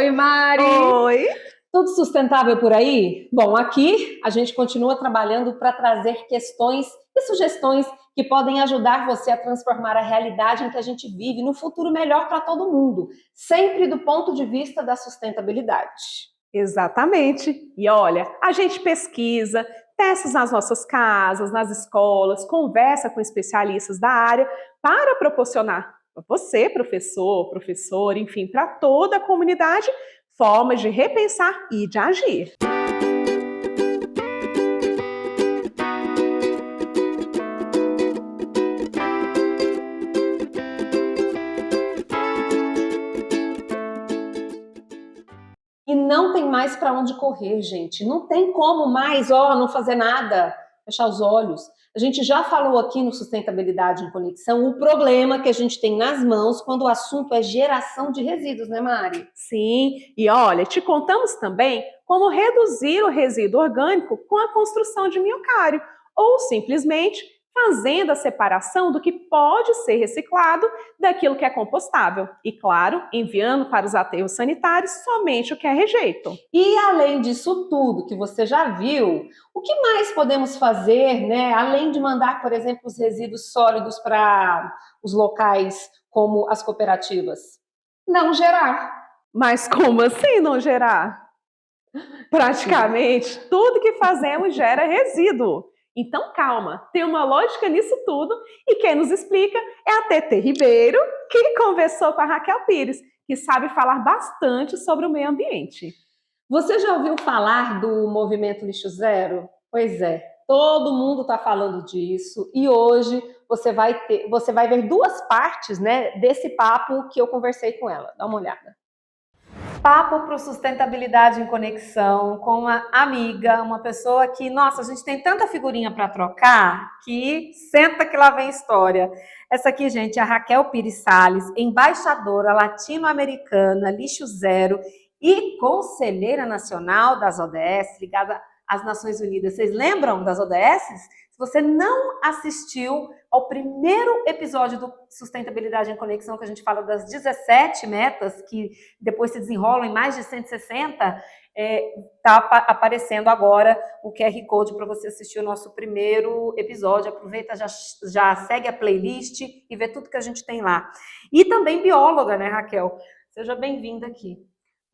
Oi, Mari! Oi! Tudo sustentável por aí? Bom, aqui a gente continua trabalhando para trazer questões e sugestões que podem ajudar você a transformar a realidade em que a gente vive no futuro melhor para todo mundo, sempre do ponto de vista da sustentabilidade. Exatamente. E olha, a gente pesquisa, testa nas nossas casas, nas escolas, conversa com especialistas da área para proporcionar para você, professor, professora, enfim, para toda a comunidade, formas de repensar e de agir. E não tem mais para onde correr, gente. Não tem como mais, não fazer nada, fechar os olhos. A gente já falou aqui no Sustentabilidade em Conexão o problema que a gente tem nas mãos quando o assunto é geração de resíduos, né, Mari? Sim, e olha, te contamos também como reduzir o resíduo orgânico com a construção de minhocário, ou simplesmente fazendo a separação do que pode ser reciclado daquilo que é compostável. E, claro, enviando para os aterros sanitários somente o que é rejeito. E além disso tudo que você já viu, o que mais podemos fazer, né? Além de mandar, por exemplo, os resíduos sólidos para os locais como as cooperativas? Não gerar. Mas como assim não gerar? Praticamente tudo que fazemos gera resíduo. Então calma, tem uma lógica nisso tudo e quem nos explica é a Tetê Ribeiro, que conversou com a Raquel Pires, que sabe falar bastante sobre o meio ambiente. Você já ouviu falar do movimento Lixo Zero? Pois é, todo mundo está falando disso e hoje você vai ver duas partes, né, desse papo que eu conversei com ela. Dá uma olhada. Papo para o Sustentabilidade em Conexão com uma amiga, uma pessoa que, nossa, a gente tem tanta figurinha para trocar que senta que lá vem história. Essa aqui, gente, é a Raquel Pires Salles, embaixadora latino-americana, Lixo Zero e conselheira nacional das ODS, ligada às Nações Unidas. Vocês lembram das ODS? Se você não assistiu ao primeiro episódio do Sustentabilidade em Conexão, que a gente fala das 17 metas, que depois se desenrolam em mais de 160, está aparecendo agora o QR Code para você assistir o nosso primeiro episódio. Aproveita, já segue a playlist e vê tudo que a gente tem lá. E também bióloga, né, Raquel? Seja bem-vinda aqui.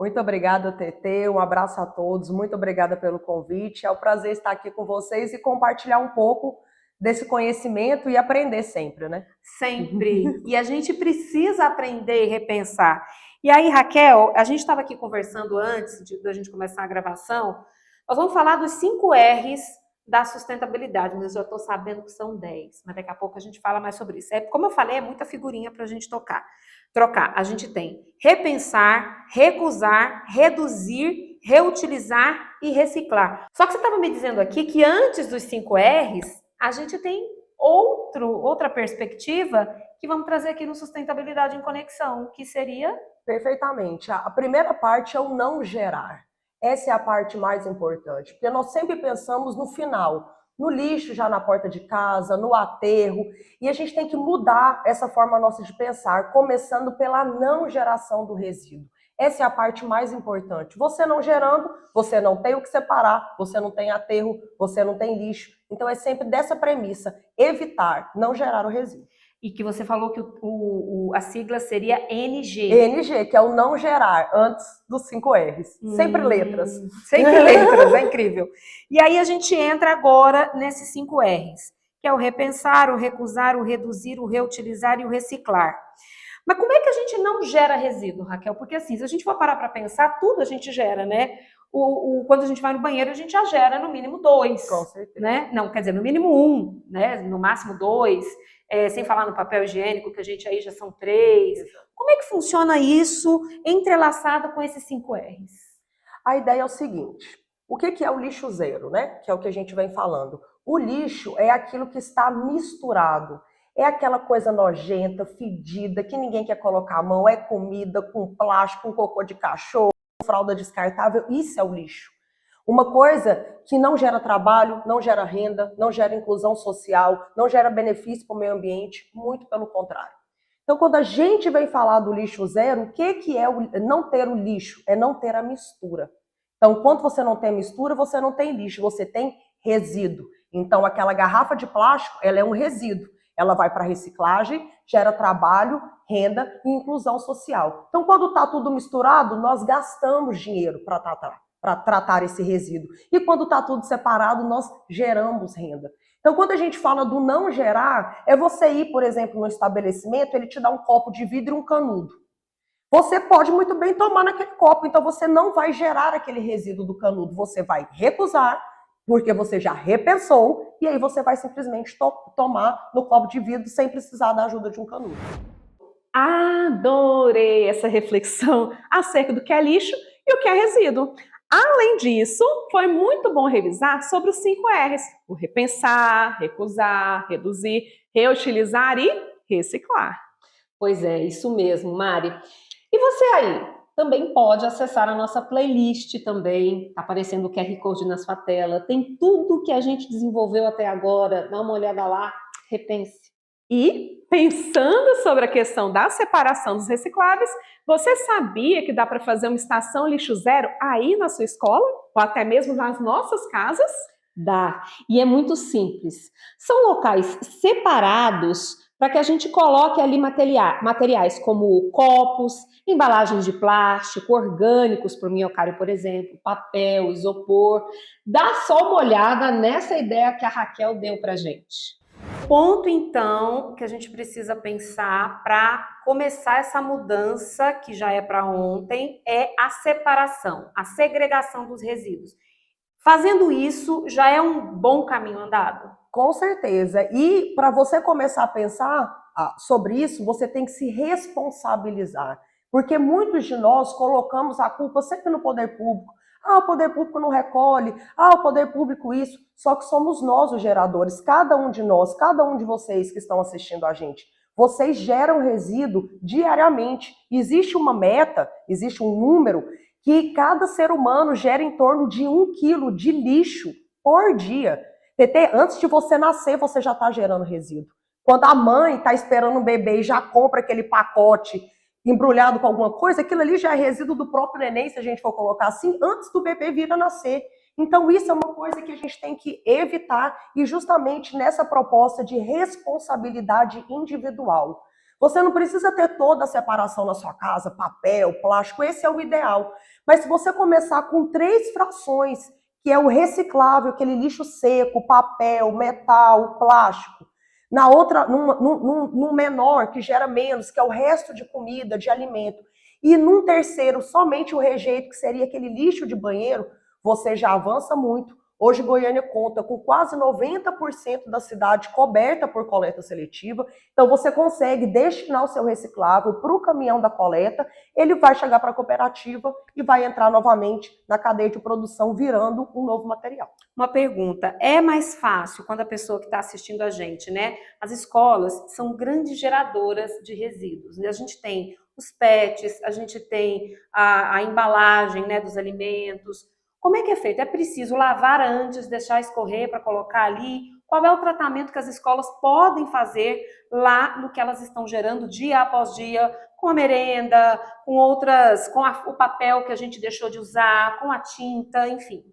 Muito obrigada, Tetê. Um abraço a todos. Muito obrigada pelo convite. É um prazer estar aqui com vocês e compartilhar um pouco desse conhecimento e aprender sempre, né? Sempre. E a gente precisa aprender e repensar. E aí, Raquel, a gente estava aqui conversando antes da gente começar a gravação. Nós vamos falar dos 5 R's da sustentabilidade, mas eu já estou sabendo que são 10. Mas daqui a pouco a gente fala mais sobre isso. Como eu falei, é muita figurinha para a gente trocar. A gente tem repensar, recusar, reduzir, reutilizar e reciclar. Só que você estava me dizendo aqui que antes dos 5 R's, a gente tem outra perspectiva que vamos trazer aqui no Sustentabilidade em Conexão, que seria... Perfeitamente. A primeira parte é o não gerar. Essa é a parte mais importante, porque nós sempre pensamos no final, no lixo já na porta de casa, no aterro, e a gente tem que mudar essa forma nossa de pensar, começando pela não geração do resíduo. Essa é a parte mais importante. Você não gerando, você não tem o que separar, você não tem aterro, você não tem lixo. Então é sempre dessa premissa, evitar, não gerar o resíduo. E que você falou que a sigla seria NG. NG, que é o não gerar, antes dos 5 R's. Sempre letras. Sempre letras, é incrível. E aí a gente entra agora nesses 5 R's, que é o repensar, o recusar, o reduzir, o reutilizar e o reciclar. Mas como é que a gente não gera resíduo, Raquel? Porque assim, se a gente for parar para pensar, tudo a gente gera, né? Quando a gente vai no banheiro, a gente já gera no mínimo 2. Com certeza. Né? Não, quer dizer, no mínimo 1, né? No máximo 2. Sem falar no papel higiênico, que a gente aí já são 3. Como é que funciona isso entrelaçado com esses 5 R's? A ideia é o seguinte, o que é o lixo zero, né? Que é o que a gente vem falando. O lixo é aquilo que está misturado. É aquela coisa nojenta, fedida, que ninguém quer colocar a mão, é comida com plástico, com cocô de cachorro, fralda descartável, isso é o lixo. Uma coisa que não gera trabalho, não gera renda, não gera inclusão social, não gera benefício para o meio ambiente, muito pelo contrário. Então, quando a gente vem falar do lixo zero, o que é não ter o lixo? É não ter a mistura. Então, quando você não tem mistura, você não tem lixo, você tem resíduo. Então, aquela garrafa de plástico, ela é um resíduo. Ela vai para reciclagem, gera trabalho, renda e inclusão social. Então, quando está tudo misturado, nós gastamos dinheiro para tratar esse resíduo. E quando está tudo separado, nós geramos renda. Então, quando a gente fala do não gerar, é você ir, por exemplo, no estabelecimento, ele te dá um copo de vidro e um canudo. Você pode muito bem tomar naquele copo, então você não vai gerar aquele resíduo do canudo, você vai recusar, porque você já repensou, e aí você vai simplesmente tomar no copo de vidro sem precisar da ajuda de um canudo. Adorei essa reflexão acerca do que é lixo e o que é resíduo. Além disso, foi muito bom revisar sobre os 5 R's: o repensar, recusar, reduzir, reutilizar e reciclar. Pois é, isso mesmo, Mari. E você aí, também pode acessar a nossa playlist também, tá aparecendo o QR Code na sua tela, tem tudo que a gente desenvolveu até agora, dá uma olhada lá, repense. E, pensando sobre a questão da separação dos recicláveis, você sabia que dá para fazer uma estação lixo zero aí na sua escola? Ou até mesmo nas nossas casas? Dá, e é muito simples. São locais separados para que a gente coloque ali materiais como copos, embalagens de plástico, orgânicos para o minhocário, por exemplo, papel, isopor. Dá só uma olhada nessa ideia que a Raquel deu para a gente. Ponto, então, que a gente precisa pensar para começar essa mudança, que já é para ontem, é a separação, a segregação dos resíduos. Fazendo isso, já é um bom caminho andado? Com certeza. E para você começar a pensar sobre isso, você tem que se responsabilizar. Porque muitos de nós colocamos a culpa sempre no poder público. Ah, o poder público não recolhe. Ah, o poder público isso. Só que somos nós os geradores. Cada um de nós, cada um de vocês que estão assistindo a gente. Vocês geram resíduo diariamente. Existe uma meta, existe um número que cada ser humano gera em torno de 1 quilo de lixo por dia. TT, antes de você nascer, você já está gerando resíduo. Quando a mãe está esperando um bebê e já compra aquele pacote embrulhado com alguma coisa, aquilo ali já é resíduo do próprio neném, se a gente for colocar assim, antes do bebê vir a nascer. Então isso é uma coisa que a gente tem que evitar e justamente nessa proposta de responsabilidade individual. Você não precisa ter toda a separação na sua casa, papel, plástico, esse é o ideal. Mas se você começar com 3 frações, que é o reciclável, aquele lixo seco, papel, metal, plástico. Na outra, num menor, que gera menos, que é o resto de comida, de alimento. E num terceiro, somente o rejeito, que seria aquele lixo de banheiro, você já avança muito. Hoje Goiânia conta com quase 90% da cidade coberta por coleta seletiva, então você consegue destinar o seu reciclável para o caminhão da coleta, ele vai chegar para a cooperativa e vai entrar novamente na cadeia de produção, virando um novo material. Uma pergunta, é mais fácil quando a pessoa que está assistindo a gente, né? As escolas são grandes geradoras de resíduos, né? A gente tem os PETs, a gente tem a embalagem, né, dos alimentos. Como é que é feito? É preciso lavar antes, deixar escorrer para colocar ali? Qual é o tratamento que as escolas podem fazer lá no que elas estão gerando dia após dia, com a merenda, com outras, o papel que a gente deixou de usar, com a tinta, enfim.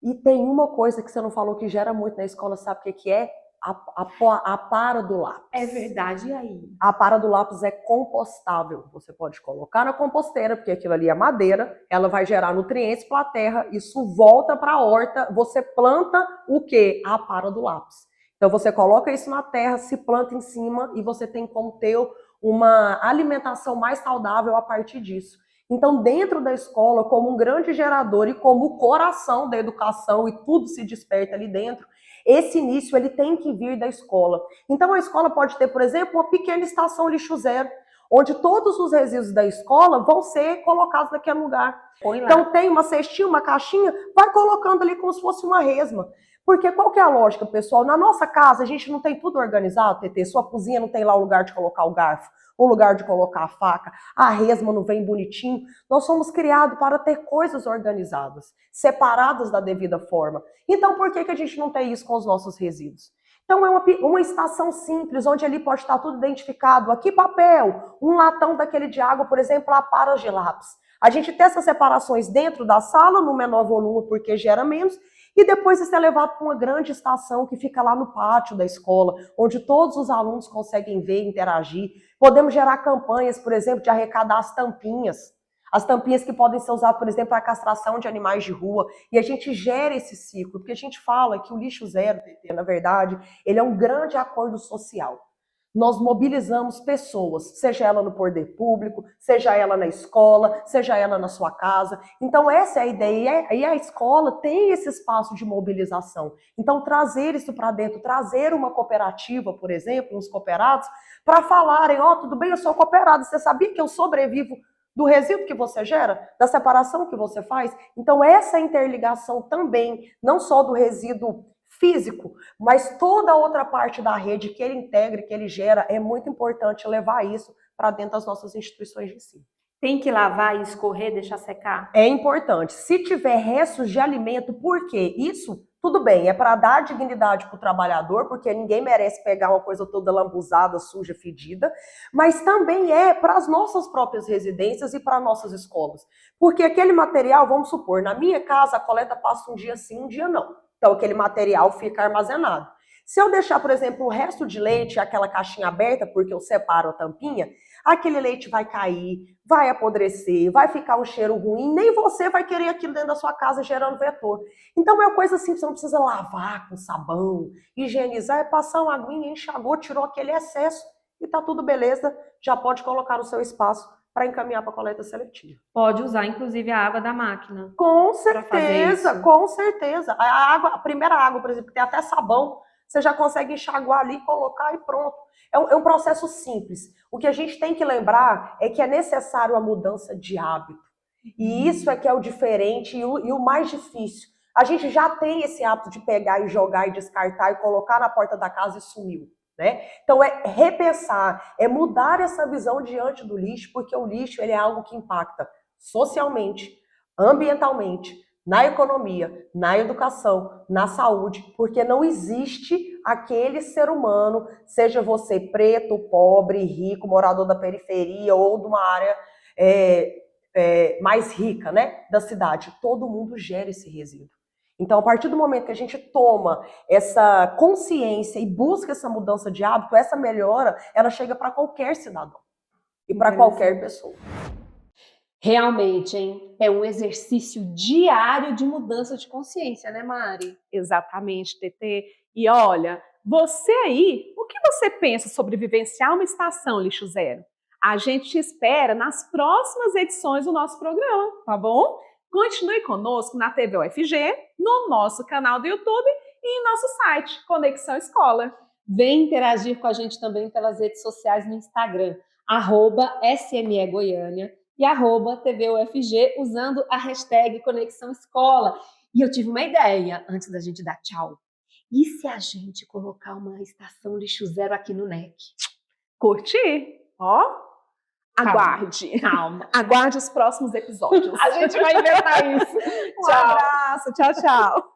E tem uma coisa que você não falou que gera muito na escola, sabe o que é? A para do lápis. É verdade, e aí? A para do lápis é compostável. Você pode colocar na composteira, porque aquilo ali é madeira, ela vai gerar nutrientes para a terra, isso volta para a horta, você planta o quê? A para do lápis. Então você coloca isso na terra, se planta em cima e você tem como ter uma alimentação mais saudável a partir disso. Então, dentro da escola, como um grande gerador e como o coração da educação e tudo se desperta ali dentro, esse início ele tem que vir da escola. Então a escola pode ter, por exemplo, uma pequena estação lixo zero, onde todos os resíduos da escola vão ser colocados naquele lugar. Então tem uma cestinha, uma caixinha, vai colocando ali como se fosse uma resma. Porque qual que é a lógica, pessoal? Na nossa casa a gente não tem tudo organizado, TT, sua cozinha não tem lá o lugar de colocar o garfo, o lugar de colocar a faca, a resma não vem bonitinho. Nós somos criados para ter coisas organizadas, separadas da devida forma. Então por que a gente não tem isso com os nossos resíduos? Então, é uma estação simples, onde ali pode estar tudo identificado. Aqui, papel, um latão daquele de água, por exemplo, a para de lápis. A gente tem essas separações dentro da sala, no menor volume, porque gera menos, e depois isso é levado para uma grande estação que fica lá no pátio da escola, onde todos os alunos conseguem ver, interagir. Podemos gerar campanhas, por exemplo, de arrecadar as tampinhas. As tampinhas que podem ser usadas, por exemplo, para a castração de animais de rua. E a gente gera esse ciclo, porque a gente fala que o lixo zero, na verdade, ele é um grande acordo social. Nós mobilizamos pessoas, seja ela no poder público, seja ela na escola, seja ela na sua casa. Então essa é a ideia, e a escola tem esse espaço de mobilização. Então trazer isso para dentro, trazer uma cooperativa, por exemplo, uns cooperados, para falarem, tudo bem, eu sou cooperado, você sabia que eu sobrevivo do resíduo que você gera, da separação que você faz? Então essa interligação também, não só do resíduo físico, mas toda a outra parte da rede que ele integra, que ele gera, é muito importante levar isso para dentro das nossas instituições de ensino. Tem que lavar e escorrer, deixar secar? É importante. Se tiver restos de alimento, por quê? Isso, tudo bem, é para dar dignidade para o trabalhador, porque ninguém merece pegar uma coisa toda lambuzada, suja, fedida, mas também é para as nossas próprias residências e para nossas escolas. Porque aquele material, vamos supor, na minha casa a coleta passa um dia sim, um dia não. Então, aquele material fica armazenado. Se eu deixar, por exemplo, o resto de leite, aquela caixinha aberta, porque eu separo a tampinha, aquele leite vai cair, vai apodrecer, vai ficar um cheiro ruim, nem você vai querer aquilo dentro da sua casa gerando vetor. Então, é uma coisa assim, você não precisa lavar com sabão, higienizar, é passar uma aguinha, enxagou, tirou aquele excesso e tá tudo beleza, já pode colocar no seu espaço para encaminhar para a coleta seletiva. Pode usar, inclusive, a água da máquina. Com certeza, com certeza. A primeira água, por exemplo, que tem até sabão, você já consegue enxaguar ali, colocar e pronto. É um processo simples. O que a gente tem que lembrar é que é necessário a mudança de hábito. E isso é que é o diferente e o mais difícil. A gente já tem esse hábito de pegar e jogar e descartar e colocar na porta da casa e sumiu. Né? Então é repensar, é mudar essa visão diante do lixo, porque o lixo ele é algo que impacta socialmente, ambientalmente, na economia, na educação, na saúde, porque não existe aquele ser humano, seja você preto, pobre, rico, morador da periferia ou de uma área mais rica, né, da cidade, todo mundo gera esse resíduo. Então, a partir do momento que a gente toma essa consciência e busca essa mudança de hábito, essa melhora, ela chega para qualquer cidadão e para qualquer pessoa. Realmente, hein? É um exercício diário de mudança de consciência, né, Mari? Exatamente, Tetê. E olha, você aí, o que você pensa sobre vivenciar uma estação lixo zero? A gente te espera nas próximas edições do nosso programa, tá bom? Continue conosco na TV UFG, no nosso canal do YouTube e em nosso site, Conexão Escola. Vem interagir com a gente também pelas redes sociais no Instagram, @SMEGoiânia e @TV UFG, usando a hashtag Conexão Escola. E eu tive uma ideia, antes da gente dar tchau. E se a gente colocar uma estação lixo zero aqui no NEC? Curtir? Ó! Aguarde. Calma. Aguarde os próximos episódios. A gente vai inventar isso. Um abraço. Tchau, tchau.